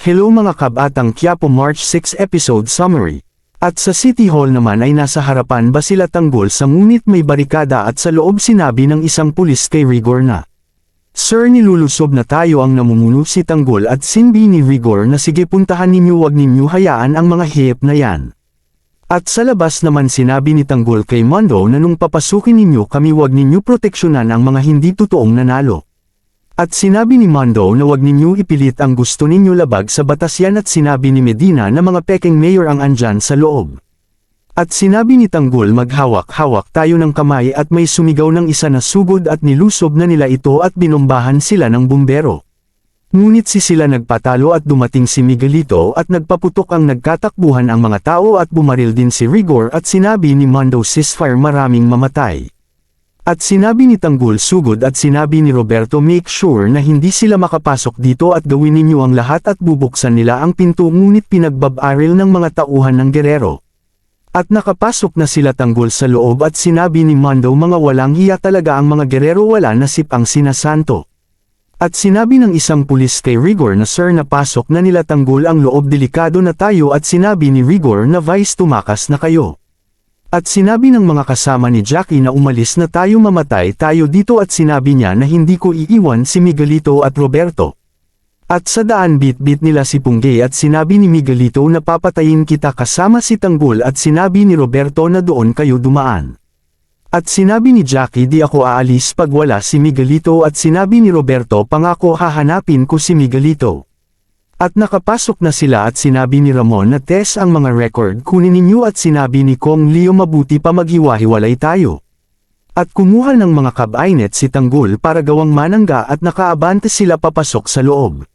Hello mga kabatang Quiapo March 6 episode summary. At sa City Hall naman ay nasa harapan ba sila tanggol sa ngunit may barikada at sa loob sinabi ng isang pulis kay Rigor na, "Sir, nilulusob na tayo." Ang namumuno si Tanggol at sinbi ni Rigor na sige puntahan ninyo, wag ninyo hayaan ang mga hiyep na yan. At sa labas naman sinabi ni Tanggol kay Mondo na nung papasukin ninyo kami wag ninyo proteksyonan ang mga hindi totoong nanalo. At sinabi ni Mondo na wag ninyo ipilit ang gusto ninyo, labag sa batas yan, at sinabi ni Medina na mga peking mayor ang andyan sa loob. At sinabi ni Tanggol maghawak-hawak tayo ng kamay at may sumigaw ng isa na sugod at nilusob na nila ito at binombahan sila ng bumbero. Ngunit sila nagpatalo at dumating si Miguelito at nagpaputok ang nagkatakbuhan ang mga tao at bumaril din si Rigor at sinabi ni Mondo ceasefire, maraming mamatay. At sinabi ni Tanggol sugod at sinabi ni Roberto make sure na hindi sila makapasok dito at gawin ninyo ang lahat at bubuksan nila ang pinto, ngunit pinagbabaril ng mga tauhan ng gerero. At nakapasok na sila Tanggol sa loob at sinabi ni Mondo mga walang hiya talaga ang mga gerero, wala nasip ang sinasanto. At sinabi ng isang pulis kay Rigor na sir napasok na nila Tanggol ang loob, delikado na tayo, at sinabi ni Rigor na vice tumakas na kayo. At sinabi ng mga kasama ni Jackie na umalis na tayo, mamatay tayo dito, at sinabi niya na hindi ko iiwan si Miguelito at Roberto. At sa daan bit-bit nila si Punggay at sinabi ni Miguelito na papatayin kita kasama si Tanggol, at sinabi ni Roberto na doon kayo dumaan. At sinabi ni Jackie di ako aalis pag wala si Miguelito, at sinabi ni Roberto pangako hahanapin ko si Miguelito. At nakapasok na sila at sinabi ni Ramon na test ang mga record kunin ninyo, at sinabi ni Kong Leo mabuti pa maghiwa-hiwalay tayo. At kumuha ng mga kabinet si Tanggol para gawang manangga at nakaabante sila papasok sa loob.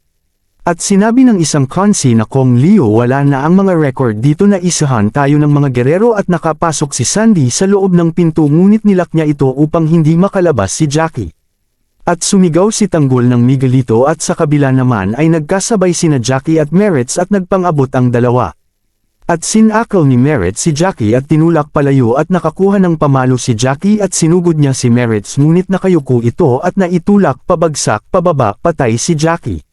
At sinabi ng isang konsi na Kong Leo wala na ang mga record dito, na isahan tayo ng mga gerero, at nakapasok si Sandy sa loob ng pinto ngunit nilak niya ito upang hindi makalabas si Jackie. At sumigaw si Tanggol ng Miguelito at sa kabila naman ay nagkasabay sina Jackie at Meretz at nagpang-abot ang dalawa. At sinakal ni Meretz si Jackie at tinulak palayo at nakakuha ng pamalo si Jackie at sinugod niya si Meretz ngunit nakayuko ito at naitulak pabagsak pababa, patay si Jackie.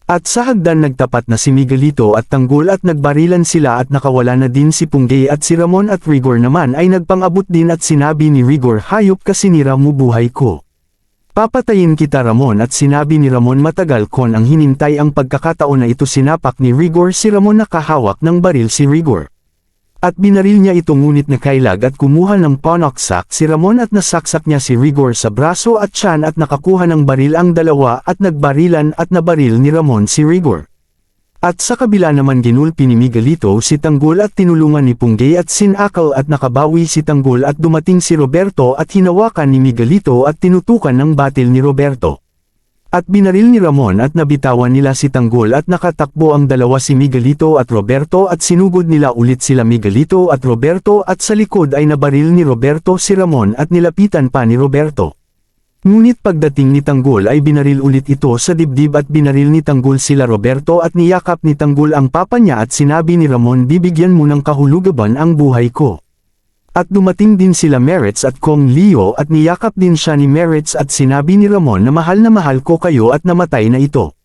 At sa hagdan nagtapat na si Miguelito at Tanggol at nagbarilan sila at nakawala na din si Punggay at si Ramon, at Rigor naman ay nagpang-abot din at sinabi ni Rigor hayop ka, sinira mo buhay ko. Papatayin kita Ramon, at sinabi ni Ramon matagal kon ang hinintay ang pagkakataon na ito, sinapak ni Rigor si Ramon, nakahawak ng baril si Rigor. At binaril niya ito ngunit nakailag at kumuha ng ponoksak si Ramon at nasaksak niya si Rigor sa braso at tiyan at nakakuha ng baril ang dalawa at nagbarilan at nabaril ni Ramon si Rigor. At sa kabila naman ginulpi ni Miguelito si Tanggol at tinulungan ni Punggay at sinakal at nakabawi si Tanggol, at dumating si Roberto at hinawakan ni Miguelito at tinutukan ng batil ni Roberto. At binaril ni Ramon at nabitawan nila si Tanggol at nakatakbo ang dalawa si Miguelito at Roberto at sinugod nila ulit sila Miguelito at Roberto, at sa likod ay nabaril ni Roberto si Ramon at nilapitan pa ni Roberto. Ngunit pagdating ni Tanggol ay binaril ulit ito sa dibdib at binaril ni Tanggol sila Roberto at niyakap ni Tanggol ang papa niya at sinabi ni Ramon bibigyan mo ng kahulugan ang buhay ko. At dumating din sila Meretz at Kong Leo at niyakap din siya ni Meretz at sinabi ni Ramon na mahal ko kayo at namatay na ito.